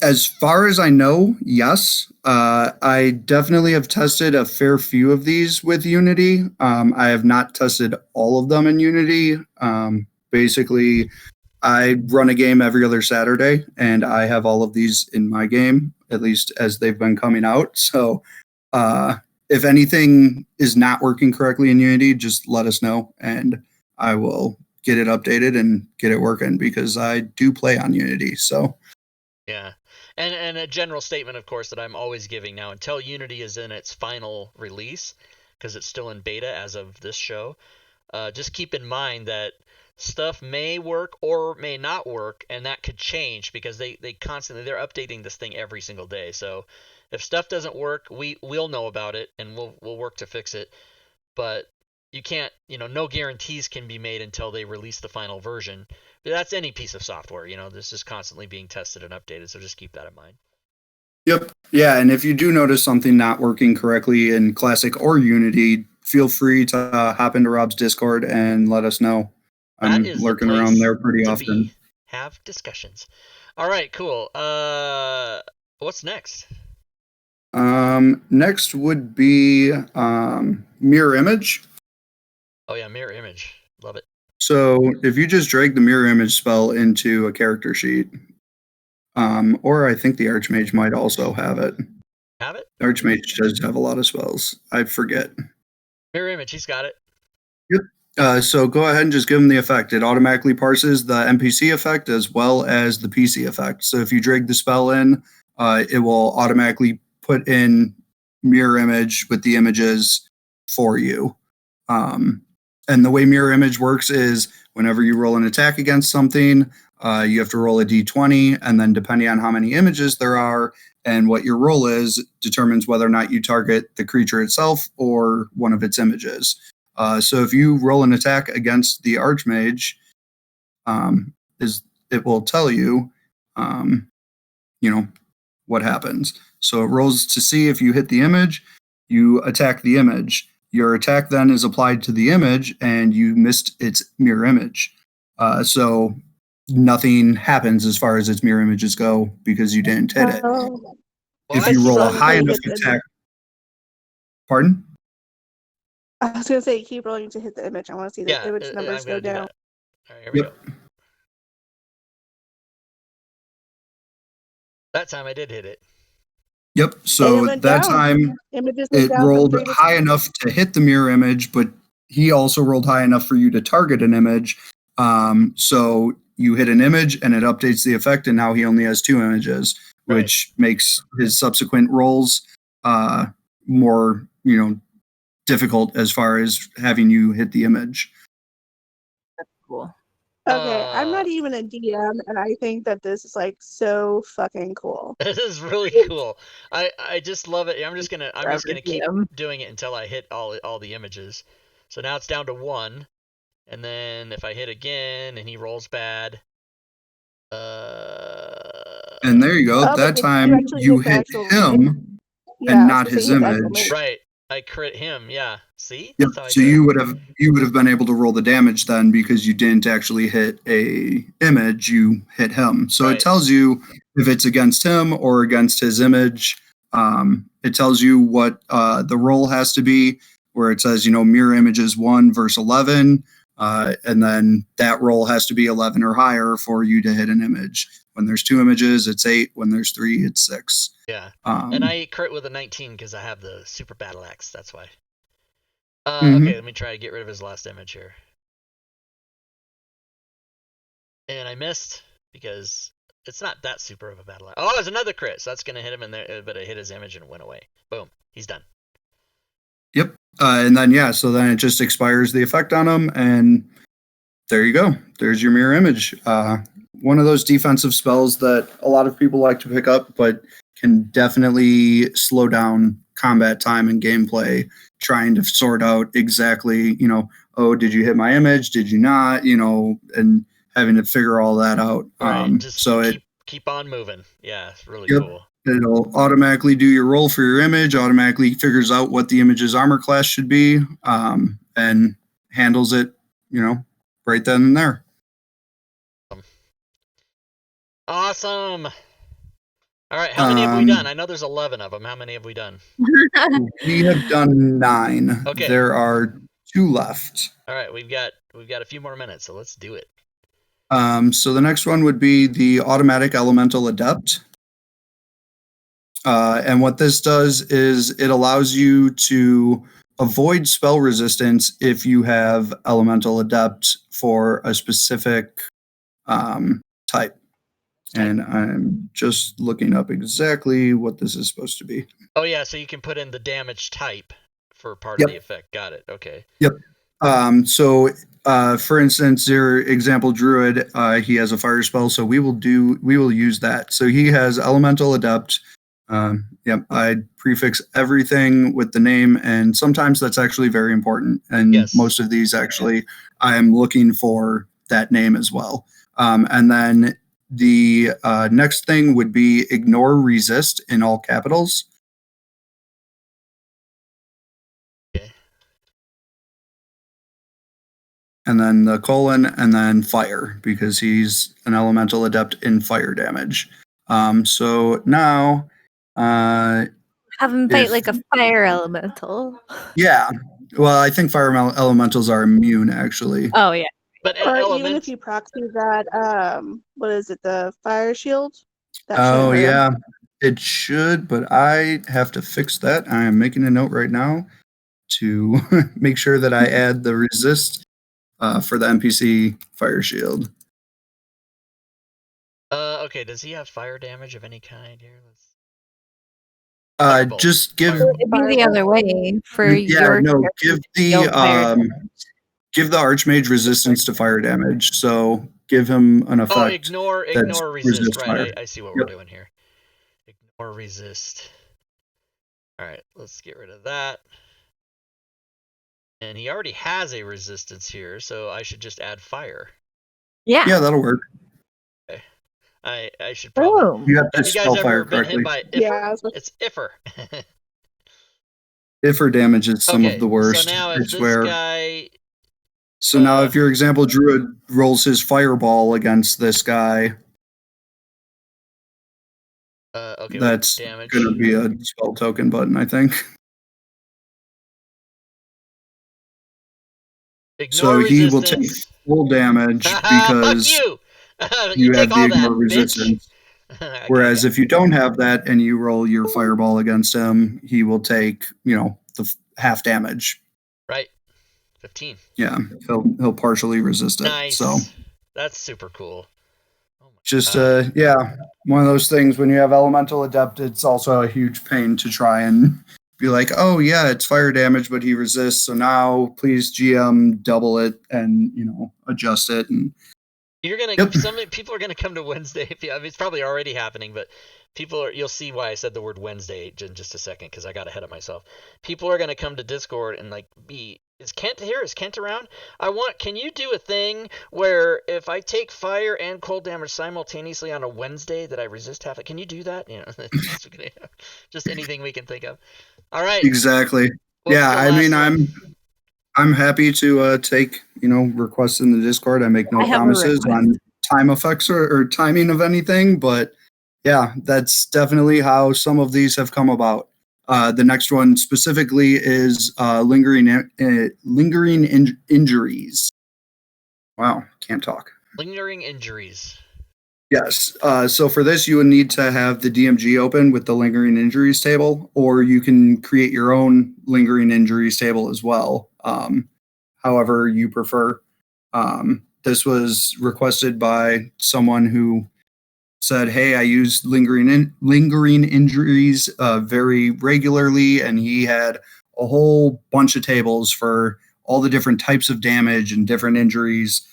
As far as I know, yes. I definitely have tested a fair few of these with Unity. I have not tested all of them in Unity. Basically, I run a game every other Saturday, and I have all of these in my game, at least as they've been coming out. So, if anything is not working correctly in Unity, just let us know, and I will get it updated and get it working, because I do play on Unity. So. Yeah, and a general statement, of course, that I'm always giving now, until Unity is in its final release, because it's still in beta as of this show, just keep in mind that stuff may work or may not work, and that could change, because they're updating this thing every single day. So if stuff doesn't work, we'll know about it, and we'll work to fix it. But you can't, no guarantees can be made until they release the final version. That's any piece of software, this is constantly being tested and updated, so just keep that in mind. Yep. Yeah, and if you do notice something not working correctly in Classic or Unity, feel free to hop into Rob's Discord and let us know. I'm lurking around there pretty often. Have discussions. All right, cool. What's next? Next would be Mirror Image. Oh yeah, Mirror Image. Love it. So if you just drag the Mirror Image spell into a character sheet, or I think the Archmage might also have it. Have it? The Archmage does have a lot of spells. I forget. Mirror Image, he's got it. Yep. So go ahead and just give him the effect. It automatically parses the NPC effect as well as the PC effect. So if you drag the spell in, it will automatically put in mirror image with the images for you. And the way mirror image works is whenever you roll an attack against something, you have to roll a d20, and then depending on how many images there are and what your roll is, determines whether or not you target the creature itself or one of its images. So if you roll an attack against the Archmage, it will tell you, what happens. So it rolls to see if you hit the image, you attack the image. Your attack then is applied to the image, and you missed its mirror image. So nothing happens as far as its mirror images go because you didn't hit it. Oh. If you roll a high enough Hit the attack, image. pardon? I was gonna say keep rolling to hit the image. I want to see the image numbers go down. All right, here we Yep. go. That time I did hit it. Yep. So went that down. time Images went it down from rolled 3 to high enough to hit the mirror image, but he also rolled high enough for you to target an image. So you hit an image and it updates the effect, and now he only has 2 images, which makes his subsequent rolls more, difficult as far as having you hit the image. That's cool. Okay, I'm not even a DM, and I think that this is like so fucking cool. This is really cool. I just love it. I'm just gonna keep doing it until I hit all the images. So now it's down to 1, and then if I hit again and he rolls bad, and there you go. That time you hit him and not his image. Right. I crit him. Yeah. See? Yep. That's how I So do it. you would have been able to roll the damage then because you didn't actually hit a image. You hit him. So it tells you if it's against him or against his image. It tells you what the roll has to be, where it says mirror images 1 versus 11, and then that roll has to be 11 or higher for you to hit an image. When there's 2 images, it's 8. When there's 3, it's 6. Yeah. And I crit with a 19 because I have the super battle axe. That's why. Okay, let me try to get rid of his last image here. And I missed because it's not that super of a battle axe. Oh, there's another crit. So that's going to hit him in there, but it hit his image and it went away. Boom. He's done. Yep. And then, so then it just expires the effect on him, and there you go. There's your mirror image. One of those defensive spells that a lot of people like to pick up, but can definitely slow down combat time and gameplay, trying to sort out exactly, did you hit my image? Did you not? And having to figure all that out. Just keep on moving. Yeah, it's really cool. It'll automatically do your roll for your image, automatically figures out what the image's armor class should be, and handles it, right then and there. Awesome. All right, how many have we done? I know there's 11 of them. How many have we done? We have done 9. Okay. There are 2 left. All right, we've got a few more minutes, so let's do it. So the next one would be the automatic elemental adept. And what this does is it allows you to avoid spell resistance if you have elemental adept for a specific type. And I'm just looking up exactly what this is supposed to be. Oh yeah, so you can put in the damage type for part of the effect. Got it. Okay. Yep. So for instance, your example druid, he has a fire spell, so we will use that. So he has elemental adept. I prefix everything with the name, and sometimes that's actually very important. And most of these actually, I am looking for that name as well. And then the next thing would be ignore resist in all capitals. Okay. And then the colon, and then fire, because he's an elemental adept in fire damage. So now... have him fight like a fire elemental. Yeah. Well, I think fire elementals are immune, actually. Oh, yeah. But even if you proxy that, what is it, the fire shield? Yeah. It should, but I have to fix that. I am making a note right now to make sure that I add the resist for the NPC fire shield. Okay, does he have fire damage of any kind here? Let's... Just give. So it'd be the other way for Yeah, your no. character Give to deal fire damage. give the archmage resistance to fire damage. So give him an effect. Oh, ignore resist. Right, fire. I see what we're doing here. Ignore resist. All right, let's get rid of that. And he already has a resistance here, so I should just add fire. Yeah. Yeah, that'll work. Okay. I should probably. Boom. You have to Have you guys spell ever fire been correctly. hit by Iffer? Yeah, It's Iffer. Iffer damage is some Okay, of the worst. So now I if this swear. guy. So now if your example druid rolls his fireball against this guy, Okay, that's damage. going to be a spell token button, I think. Ignore so he will take resistance. full damage because you! you take have the all ignore that, resistance. bitch. Whereas if you don't have that and you roll your fireball against him, he will take, the half damage. Right. 15. Yeah, he'll partially resist it. Nice. So that's super cool. Oh my just God. yeah, one of those things when you have elemental adept, it's also a huge pain to try and be like, oh yeah, it's fire damage, but he resists. So now please GM double it and adjust it. And you're gonna some people are gonna come to Wednesday. I mean, it's probably already happening, but you'll see why I said the word Wednesday in just a second because I got ahead of myself. People are gonna come to Discord and is Kent here? Is Kent around? Can you do a thing where if I take fire and cold damage simultaneously on a Wednesday that I resist half it? Can you do that? Just anything we can think of. All right. Exactly. Yeah, I mean, I'm happy to take requests in the Discord. I make no promises on time effects or timing of anything, but yeah, that's definitely how some of these have come about. The next one specifically is lingering injuries. Wow, can't talk. Lingering injuries. Yes. So for this, you would need to have the DMG open with the lingering injuries table, or you can create your own lingering injuries table as well. However you prefer. This was requested by someone who said, hey, I use lingering injuries very regularly, and he had a whole bunch of tables for all the different types of damage and different injuries.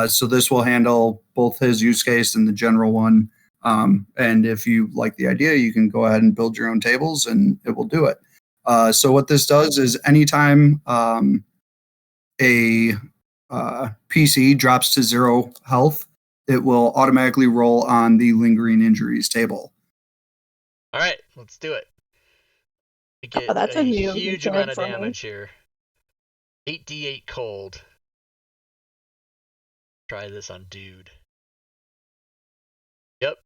So this will handle both his use case and the general one. And if you like the idea, you can go ahead and build your own tables, and it will do it. So what this does is anytime a PC drops to 0 health, it will automatically roll on the lingering injuries table. All right, let's do it. We get that's a new huge amount of damage here. 8d8 cold. Try this on dude. Yep.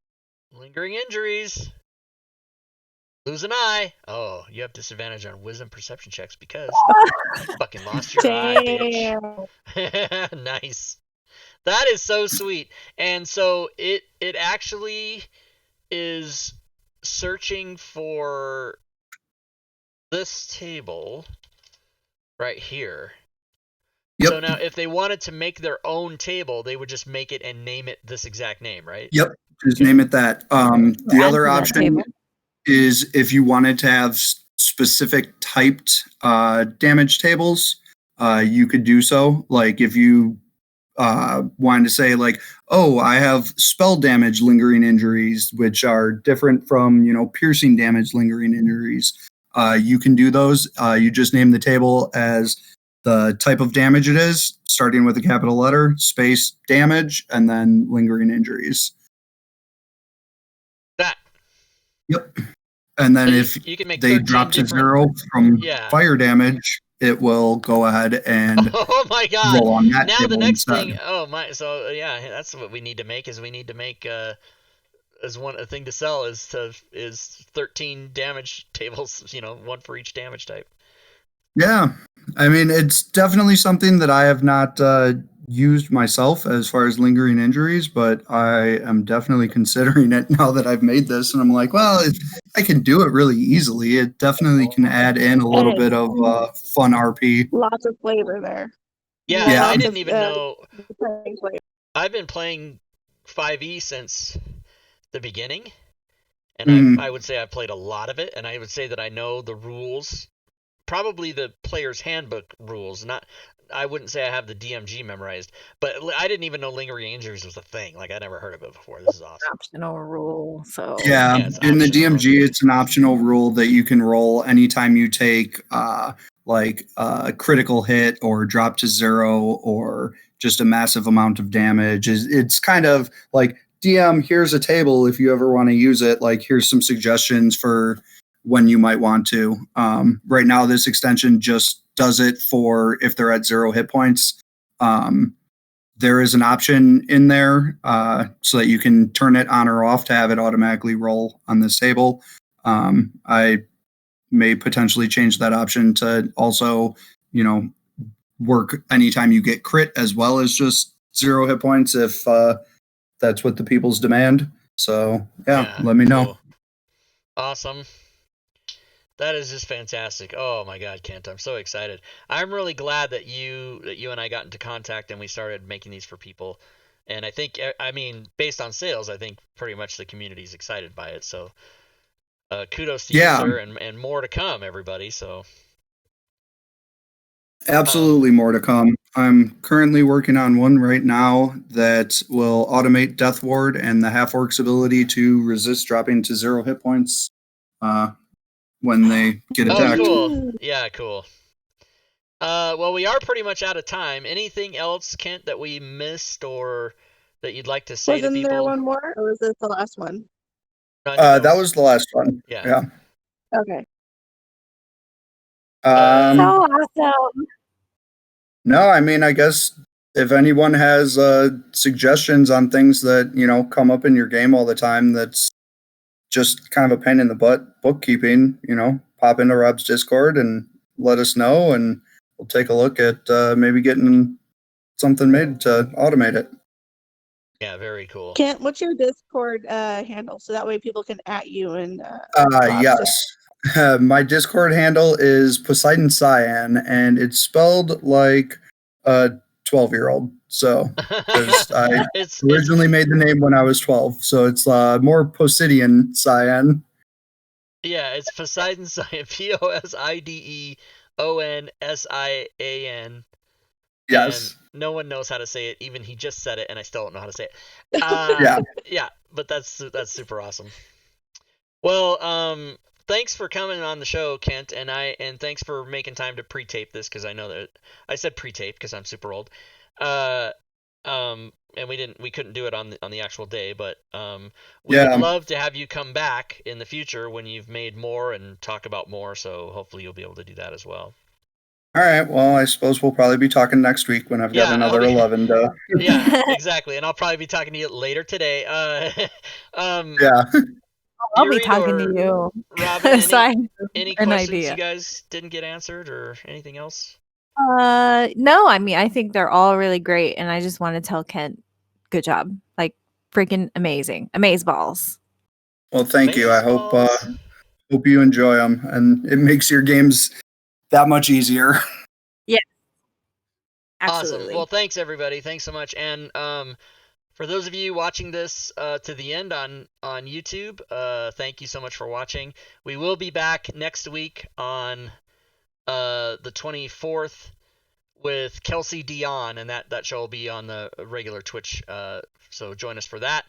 Lingering injuries. Lose an eye. Oh, you have disadvantage on wisdom perception checks because you fucking lost your eye, bitch. Nice. That is so sweet. And so it actually is searching for this table right here. Yep. So now if they wanted to make their own table, they would just make it and name it this exact name, right? Yep. Just name it that. The other option is if you wanted to have specific typed damage tables, you could do so. Like if you wanted to say like, oh, I have spell damage lingering injuries, which are different from, piercing damage lingering injuries. You can do those. You just name the table as the type of damage it is, starting with a capital letter, space damage, and then lingering injuries. That. Yep. And then so if you can make they drop to 0 from fire damage, it will go ahead and oh my God. roll on that now table the next instead. thing, oh my, so yeah, that's what we need to make is we need to make as a thing to sell is 13 damage tables, one for each damage type. Yeah, I mean, it's definitely something that I have not used myself as far as lingering injuries, but I am definitely considering it now that I've made this, and I'm like, well, I can do it really easily. It definitely can add in a little bit of fun RP. Lots of flavor there. Yeah. I didn't even know. I've been playing 5e since the beginning, and Mhm. I would say I played a lot of it, and I would say that I know the rules, probably the player's handbook rules. Not, I wouldn't say I have the DMG memorized, but I didn't even know lingering injuries was a thing. Like I never heard of it before. This is awesome. Optional rule. So Yeah, Yeah, it's in the optional. DMG, it's an optional rule that you can roll anytime you take like a critical hit or drop to zero or just a massive amount of damage. It's kind of like DM, here's a table if you ever want to use it. Like here's some suggestions for when you might want to. Right now, this extension just does it for if they're at 0 hit points. There is an option in there so that you can turn it on or off to have it automatically roll on this table. I may potentially change that option to also, work anytime you get crit as well as just 0 hit points if that's what the people's demand. So yeah, let me know. Cool. Awesome. That is just fantastic. Oh my God, Kent, I'm so excited. I'm really glad that you and I got into contact and we started making these for people. And I think, I mean, based on sales, I think pretty much the community's excited by it. So kudos to you, Yeah, sir, and more to come, everybody. So absolutely more to come. I'm currently working on one right now that will automate Death Ward and the half orc's ability to resist dropping to 0 hit points when they get oh, attacked. cool. Ooh. Yeah, cool. Well, we are pretty much out of time. Anything else, Kent, that we missed or that you'd like to say to Wasn't there people? one more, or was this the last one? No, I think That was the last one. yeah. Yeah. Okay. so Um, awesome. no, I mean, I guess if anyone has suggestions on things that, come up in your game all the time that's just kind of a pain in the butt bookkeeping, pop into Rob's Discord and let us know, and we'll take a look at maybe getting something made to automate it. Yeah, very cool. Kent, what's your Discord handle so that way people can at you and Rob's Yes. My Discord handle is Poseidon Cyan, and it's spelled like a 12-year-old. So, because I it's originally made the name when I was 12, so it's more Posidian Cyan. yeah, it's Poseidon Cyan, Posideonsian. Yes. And no one knows how to say it. Even he just said it, and I still don't know how to say it. Yeah. Yeah, but that's super awesome. Well, thanks for coming on the show, Kent, and thanks for making time to pre-tape this because I know that I said pre-tape because I'm super old. Uh, and we couldn't do it on the actual day, but we would Yeah. love to have you come back in the future when you've made more and talk about more. So hopefully you'll be able to do that as well. All right. Well, I suppose we'll probably be talking next week when I've got Yeah, another 11 to. yeah, exactly. And I'll probably be talking to you later today. Yeah. I'll be Fury talking to or you. Robin, so I have any an questions idea. you guys didn't get answered or anything else? No, I mean, I think they're all really great. And I just want to tell Kent, good job. Like, freaking amazing. Amazeballs. Well, thank you. I hope Amazeballs. hope you enjoy them, and it makes your games that much easier. Yeah. Awesome. Absolutely. Well, thanks everybody. Thanks so much. And for those of you watching this to the end on YouTube, thank you so much for watching. We will be back next week on the 24th with Kelsey Dion, and that show will be on the regular Twitch. So join us for that.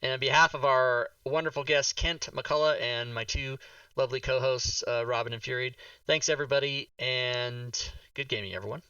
And on behalf of our wonderful guests, Kent, McCullough, and my two lovely co-hosts, Robin and Fury, thanks everybody, and good gaming, everyone.